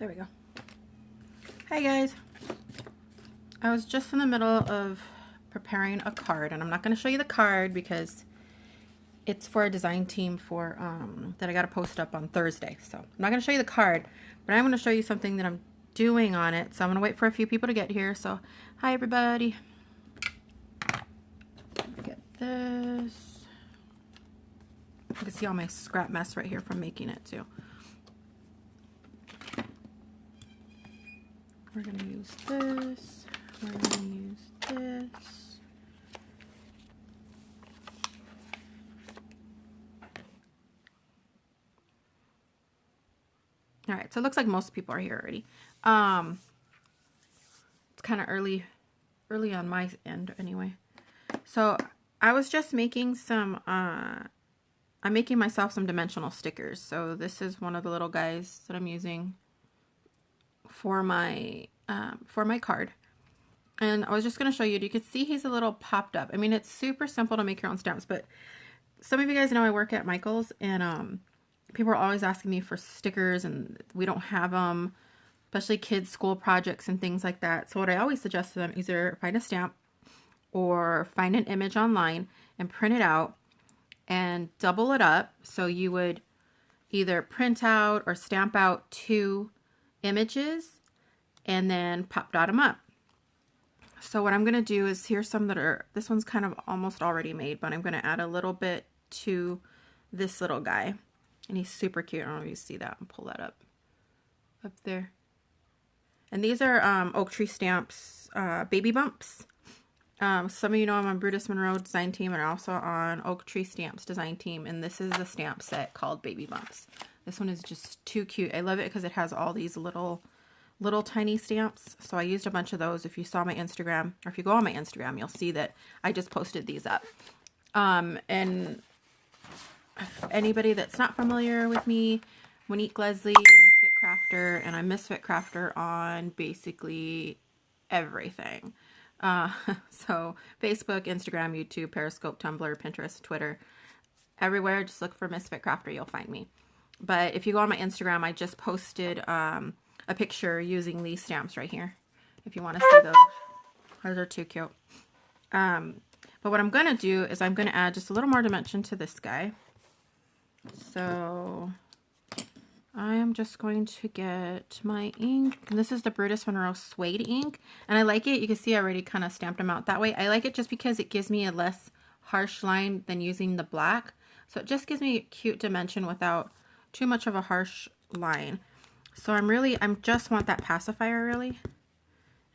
There we go. Hi guys. I was just in the middle of preparing a card, and I'm not going to show you the card because it's for a design team for that I got to post up on Thursday. So I'm not going to show you the card, but I'm going to show you something that I'm doing on it. So I'm going to wait for a few people to get here. So hi everybody. Get this. You can see all my scrap mess right here from making it too. We're going to use this. We're going to use this. All right, so it looks like most people are here already. It's kind of early on my end anyway. So I was just making some, I'm making myself some dimensional stickers. So this is one of the little guys that I'm using for my card. And I was just going to show you, you can see he's a little popped up. I mean, it's super simple to make your own stamps, but some of you guys know I work at Michael's, and people are always asking me for stickers, and we don't have them, especially kids' school projects and things like that. So what I always suggest to them, either find a stamp or find an image online and print it out and double it up. So you would either print out or stamp out 2 images and then pop dot them up. So what I'm going to do is, here's some that are, this one's kind of almost already made, but I'm going to add a little bit to this little guy. And he's super cute. I don't know if you see that. I'll pull that up there. And these are oak tree stamps, baby bumps. Some of you know I'm on Brutus Monroe design team, and also on Oak Tree Stamps design team. And this is a stamp set called Baby Bumps. This one is just too cute. I love it because it has all these little tiny stamps. So I used a bunch of those. If you saw my Instagram, or if you go on my Instagram, you'll see that I just posted these up. And anybody that's not familiar with me, Monique Leslie, Misfit Crafter, and I'm Misfit Crafter on basically everything. So Facebook, Instagram, YouTube, Periscope, Tumblr, Pinterest, Twitter, everywhere. Just look for Misfit Crafter, you'll find me. But if you go on my Instagram, I just posted a picture using these stamps right here. If you want to see those. Those are too cute. But what I'm going to do is I'm going to add just a little more dimension to this guy. So I am just going to get my ink. And this is the Brutus Monroe Suede ink. And I like it. You can see I already kind of stamped them out that way. I like it just because it gives me a less harsh line than using the black. So it just gives me a cute dimension without too much of a harsh line. So I'm just want that pacifier really.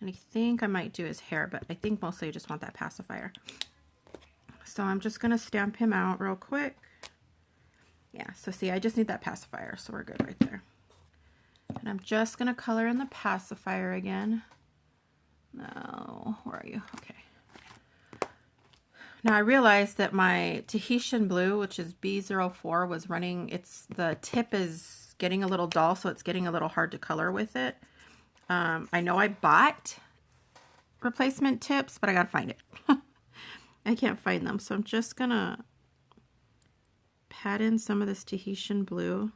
And I think I might do his hair, but I think mostly I just want that pacifier. So I'm just going to stamp him out real quick. Yeah, so see, I just need that pacifier, so we're good right there. And I'm just going to color in the pacifier again. No, where are you? Okay. Now I realized that my Tahitian blue, which is B04, was running, the tip is getting a little dull, so it's getting a little hard to color with it. I know I bought replacement tips, but I gotta find it. I can't find them, so I'm just gonna pat in some of this Tahitian blue.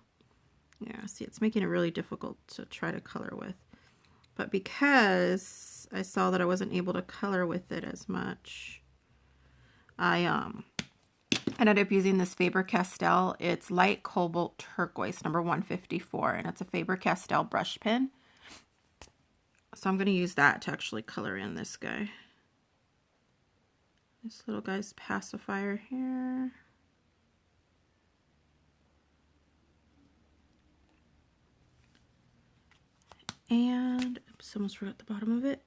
Yeah, see, it's making it really difficult to try to color with. But because I saw that I wasn't able to color with it as much, I ended up using this Faber-Castell. It's light cobalt turquoise, number 154, and it's a Faber-Castell brush pen. So I'm going to use that to actually color in this guy. This little guy's pacifier here. And, oops, almost forgot the bottom of it.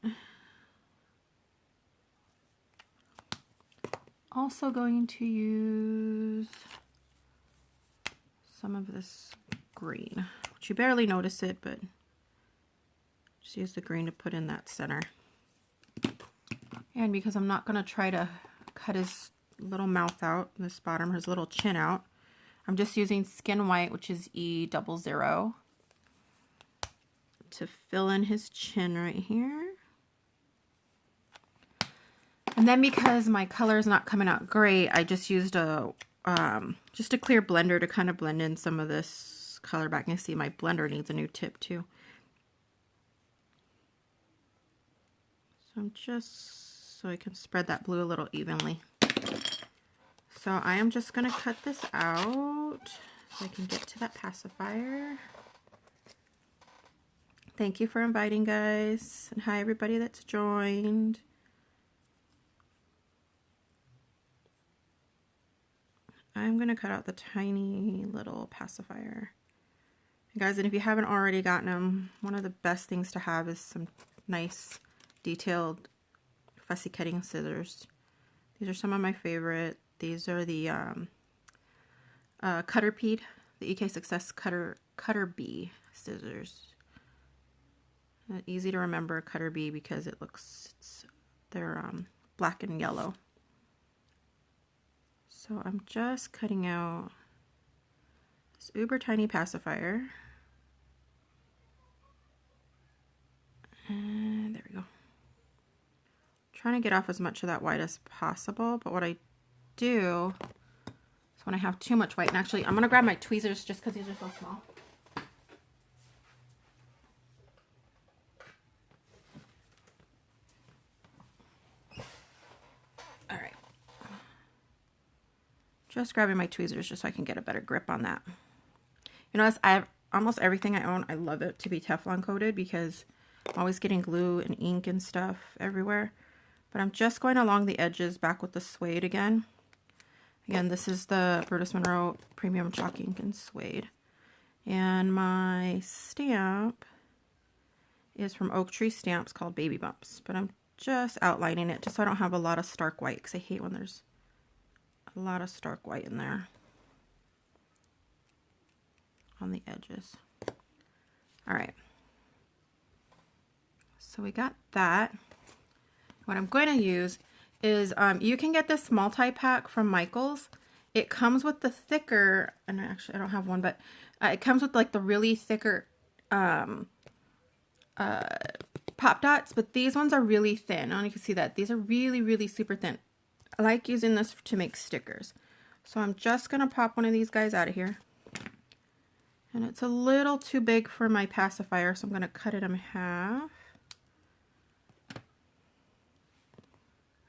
Also going to use some of this green, which you barely notice it, but just use the green to put in that center. And because I'm not going to try to cut his little mouth out, this bottom, his little chin out, I'm just using Skin White, which is E00, to fill in his chin right here. And then because my color is not coming out great, I just used a clear blender to kind of blend in some of this color back. You can see my blender needs a new tip too. So I'm just, so I can spread that blue a little evenly. So I am just going to cut this out so I can get to that pacifier. Thank you for inviting, guys. And hi, everybody that's joined. I'm going to cut out the tiny little pacifier. And guys, and if you haven't already gotten them, one of the best things to have is some nice, detailed, fussy cutting scissors. These are some of my favorite. These are the Cutter Pede, the EK Success Cutter Bee scissors. Easy to remember Cutter Bee because it looks, they're black and yellow. So I'm just cutting out this uber tiny pacifier. And there we go. Trying to get off as much of that white as possible, but what I do is when I have too much white, and actually I'm going to grab my tweezers just because these are so small. Alright. Just grabbing my tweezers just so I can get a better grip on that. You know, I have almost everything I own, I love it to be Teflon coated because I'm always getting glue and ink and stuff everywhere. But I'm just going along the edges back with the suede again. Again, this is the Brutus Monroe Premium Chalk Ink and Suede. And my stamp is from Oak Tree Stamps called Baby Bumps. But I'm just outlining it just so I don't have a lot of stark white because I hate when there's a lot of stark white in there on the edges. Alright. So we got that. What I'm going to use is, you can get this multi-pack from Michaels. It comes with the thicker, and actually I don't have one, but it comes with like the really thicker pop dots, but these ones are really thin. I don't know if you can see that. These are really, really super thin. I like using this to make stickers. So I'm just going to pop one of these guys out of here. And it's a little too big for my pacifier, so I'm going to cut it in half.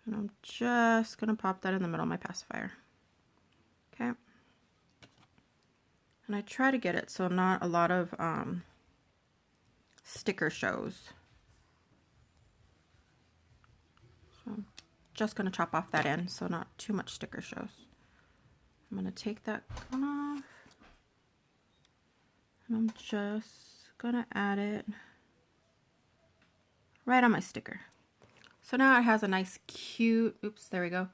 And I'm just going to pop that in the middle of my pacifier. Okay. And I try to get it so not a lot of sticker shows. So I'm just going to chop off that end so not too much sticker shows. I'm going to take that one off. And I'm just going to add it right on my sticker. So now it has a nice cute, oops, there we go,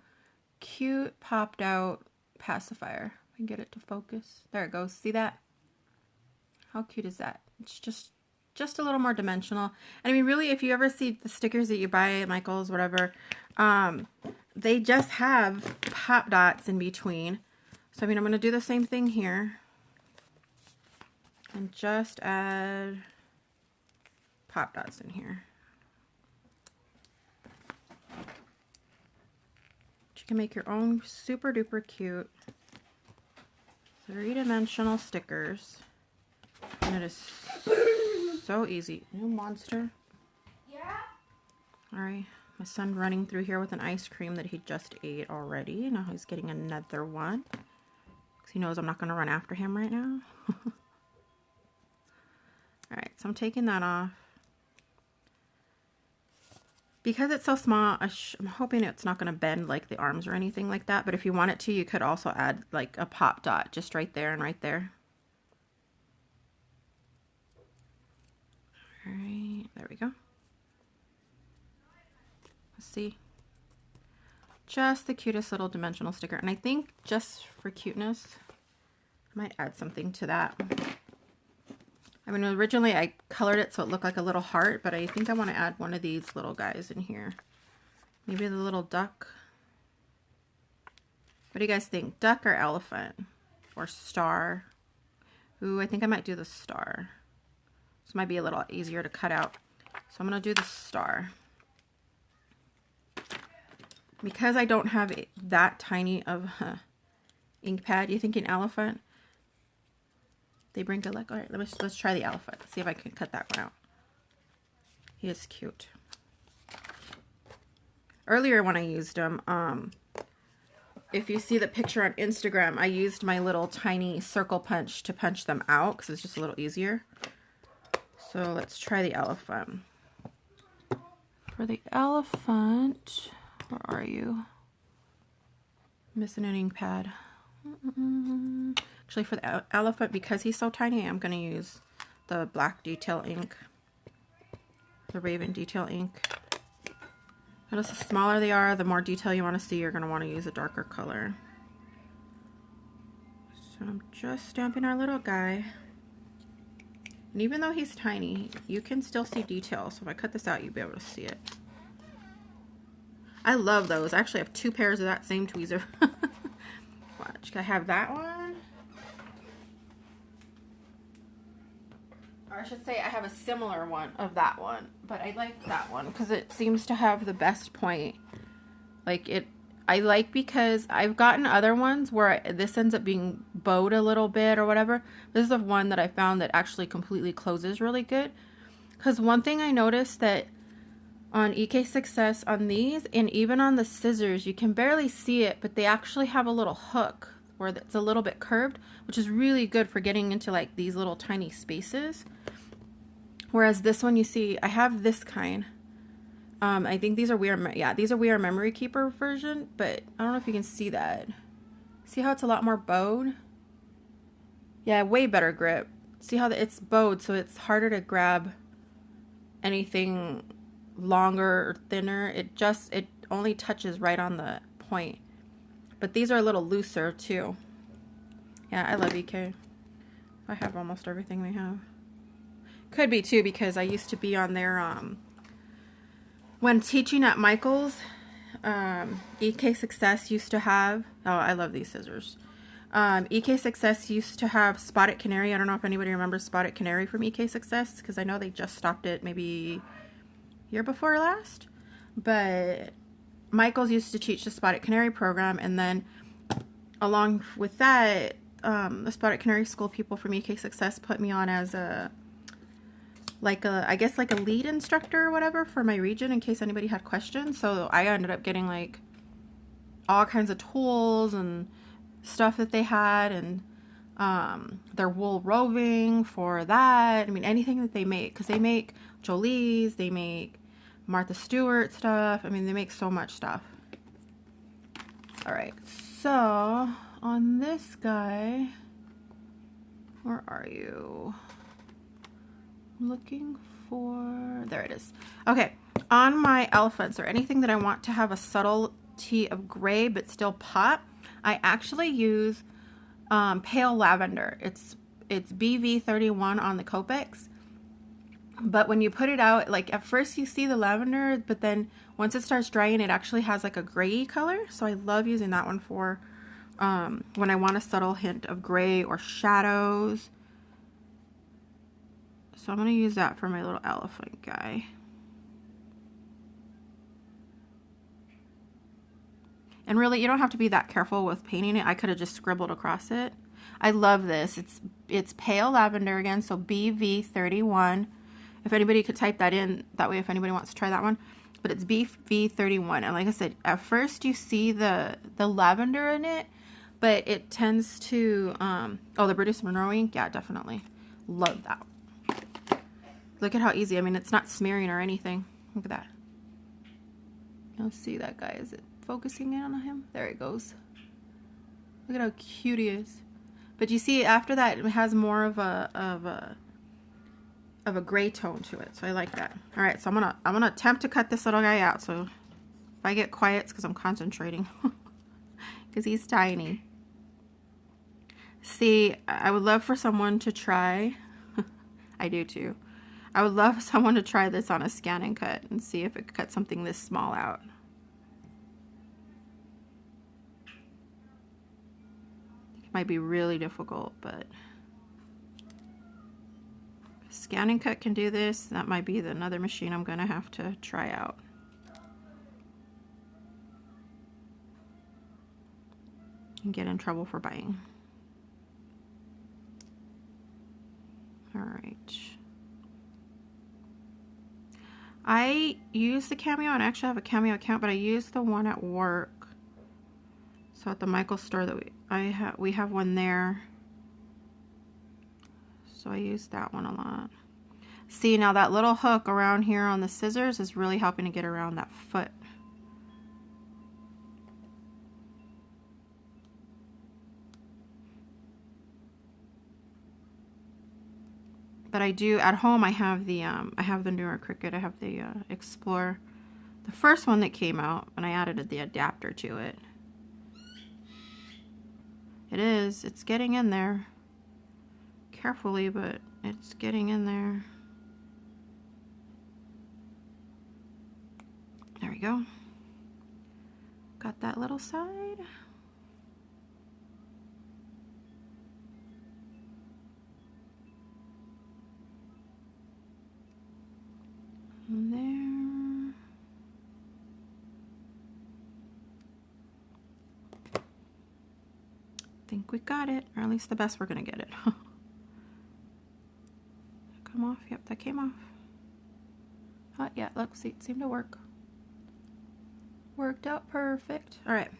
cute popped out pacifier. I can get it to focus. There it goes. See that? How cute is that? It's just a little more dimensional. And I mean, really, if you ever see the stickers that you buy at Michael's, whatever, they just have pop dots in between. So I mean, I'm going to do the same thing here. And just add pop dots in here. You can make your own super duper cute 3-dimensional stickers. And it is so easy. New monster. Yeah. Alright. My son running through here with an ice cream that he just ate already. Now he's getting another one. Because he knows I'm not going to run after him right now. Alright, so I'm taking that off. Because it's so small, I'm hoping it's not going to bend like the arms or anything like that. But if you want it to, you could also add like a pop dot just right there and right there. Alright, there we go. Let's see. Just the cutest little dimensional sticker. And I think just for cuteness, I might add something to that. I mean, originally I colored it so it looked like a little heart, but I think I want to add one of these little guys in here. Maybe the little duck. What do you guys think? Duck or elephant? Or star? Ooh, I think I might do the star. This might be a little easier to cut out. So I'm going to do the star. Because I don't have that tiny of ink pad, you thinking elephant? They bring good luck. All right, let's try the elephant. See if I can cut that one out. He is cute. earlier when I used them, if you see the picture on Instagram, I used my little tiny circle punch to punch them out because it's just a little easier. So let's try the elephant. For the elephant, where are you? Missing an ink pad. Actually, for the elephant, because he's so tiny, I'm going to use the black detail ink. The Raven detail ink. Notice the smaller they are, the more detail you want to see, you're going to want to use a darker color. So I'm just stamping our little guy. And even though he's tiny, you can still see detail. So if I cut this out, you'll be able to see it. I love those. I actually have 2 pairs of that same tweezer. Watch, I have that one. Or I should say I have a similar one of that one. But I like that one because it seems to have the best point. Like it, I like because I've gotten other ones where this ends up being bowed a little bit or whatever. This is the one that I found that actually completely closes really good. Because one thing I noticed that on EK Success on these and even on the scissors, you can barely see it, but they actually have a little hook where it's a little bit curved, which is really good for getting into like these little tiny spaces. Whereas this one, you see, I have this kind. I think these are these are We Are Memory Keeper version, but I don't know if you can see that. See how it's a lot more bowed? Yeah, way better grip. See how it's bowed, so it's harder to grab anything longer or thinner. It only touches right on the point. But these are a little looser too. Yeah, I love EK. I have almost everything they have. Could be too because I used to be on their when teaching at Michael's, EK Success used to have, oh, I love these scissors. EK Success used to have Spotted Canary. I don't know if anybody remembers Spotted Canary from EK Success because I know they just stopped it maybe year before last. But Michael's used to teach the Spotted Canary program, and then along with that, the Spotted Canary School people from EK Success put me on as I guess like a lead instructor or whatever for my region in case anybody had questions. So I ended up getting like all kinds of tools and stuff that they had, and their wool roving for that. I mean, anything that they make, because they make Jolie's, they make Martha Stewart stuff. I mean, they make so much stuff. All right, so on this guy, where are you? Looking for, there it is. Okay, on my elephants or anything that I want to have a subtlety of gray but still pop, I actually use pale lavender. It's BV31 on the Copics. But when you put it out, like at first you see the lavender, but then once it starts drying, it actually has like a gray color. So I love using that one for when I want a subtle hint of gray or shadows. So I'm going to use that for my little elephant guy. And really, you don't have to be that careful with painting it. I could have just scribbled across it. I love this. It's pale lavender again, so BV31. If anybody could type that in, that way if anybody wants to try that one. But it's BV31. And like I said, at first you see the lavender in it, but it tends to, oh, the Brutus Monroe ink? Yeah, definitely. Love that. Look at how easy. I mean, it's not smearing or anything. Look at that. You'll see that guy. Is it focusing in on him? There it goes. Look at how cute he is. But you see, after that, it has more of a gray tone to it. So I like that. All right, so I'm gonna attempt to cut this little guy out. So if I get quiet, it's because I'm concentrating, because he's tiny. See, I would love for someone to try. I do too. I would love someone to try this on a scan and cut and see if it could cut something this small out. It might be really difficult, but if scan and cut can do this, that might be another machine I'm gonna have to try out. And get in trouble for buying. All right. I use the Cameo, and I actually have a Cameo account, but I use the one at work. So at the Michael's store that we have one there. So I use that one a lot. See, now that little hook around here on the scissors is really helping to get around that foot. But I do, at home I have the newer Cricut. I have the Explorer. The first one that came out, and I added the adapter to it. It's getting in there. Carefully, but it's getting in there. There we go. Got that little side. And there. Think we got it, or at least the best we're gonna get it. Come off? Yep, that came off. Oh yeah, look, see, it seemed to work. Worked out perfect. All right.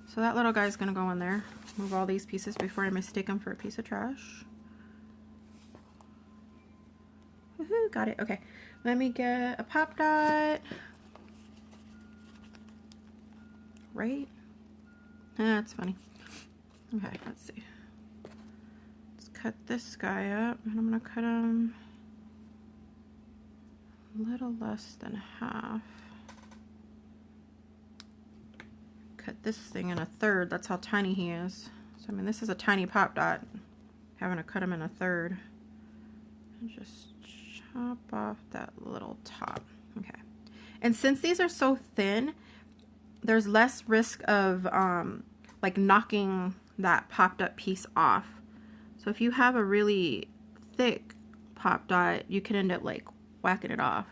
So that little guy's gonna go in there. Move all these pieces before I mistake them for a piece of trash. Woohoo, got it. Okay, let me get a pop dot. Right? That's funny. Okay, let's see. Let's cut this guy up, and I'm gonna cut him a little less than half. Cut this thing in a third. That's how tiny he is. So I mean, this is a tiny pop dot. Having to cut him in a third. And just chop off that little top. Okay. And since these are so thin, there's less risk of like knocking that popped up piece off. So if you have a really thick pop dot, you can end up like whacking it off.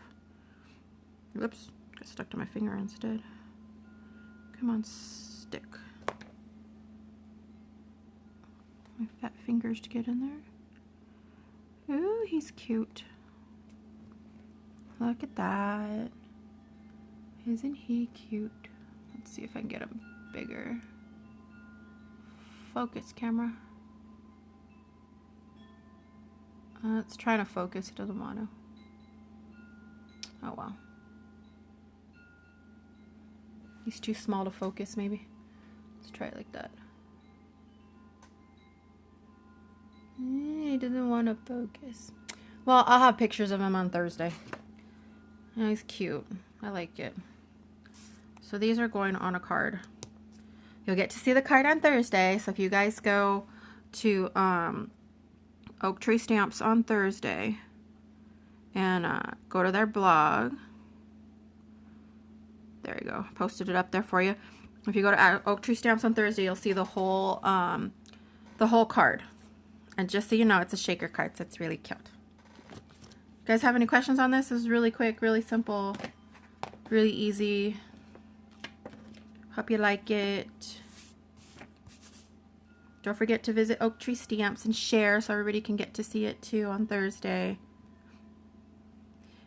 Oops, got stuck to my finger instead. Come on, stick. My fat fingers to get in there. Ooh, he's cute. Look at that. Isn't he cute? Let's see if I can get him bigger. Focus, camera. It's trying to focus. He doesn't want to. Oh, wow. He's too small to focus, maybe. Let's try it like that. He doesn't want to focus. Well, I'll have pictures of him on Thursday. Oh, he's cute. I like it. So these are going on a card. You'll get to see the card on Thursday. So if you guys go to Oak Tree Stamps on Thursday and go to their blog. There you go. Posted it up there for you. If you go to Oak Tree Stamps on Thursday, you'll see the whole card. And just so you know, it's a shaker card, so it's really cute. You guys have any questions on this? This is really quick, really simple, really easy. Hope you like it. Don't forget to visit Oak Tree Stamps and share so everybody can get to see it too on Thursday.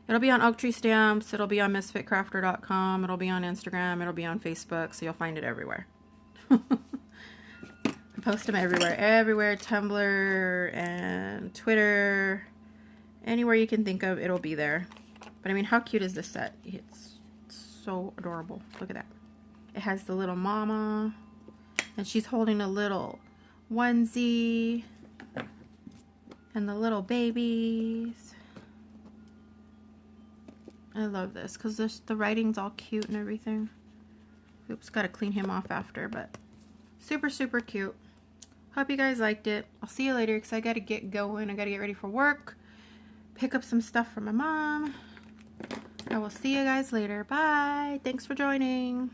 It'll be on Oak Tree Stamps. It'll be on misfitcrafter.com. It'll be on Instagram. It'll be on Facebook, so you'll find it everywhere. I post them everywhere. Tumblr and Twitter. Anywhere you can think of, it'll be there. But I mean, how cute is this set? It's so adorable. Look at that. It has the little mama, and she's holding a little onesie, and the little babies. I love this because the writing's all cute and everything. Oops, gotta clean him off after, but super, super cute. Hope you guys liked it. I'll see you later because I gotta get going. I gotta get ready for work, pick up some stuff for my mom. I will see you guys later. Bye. Thanks for joining.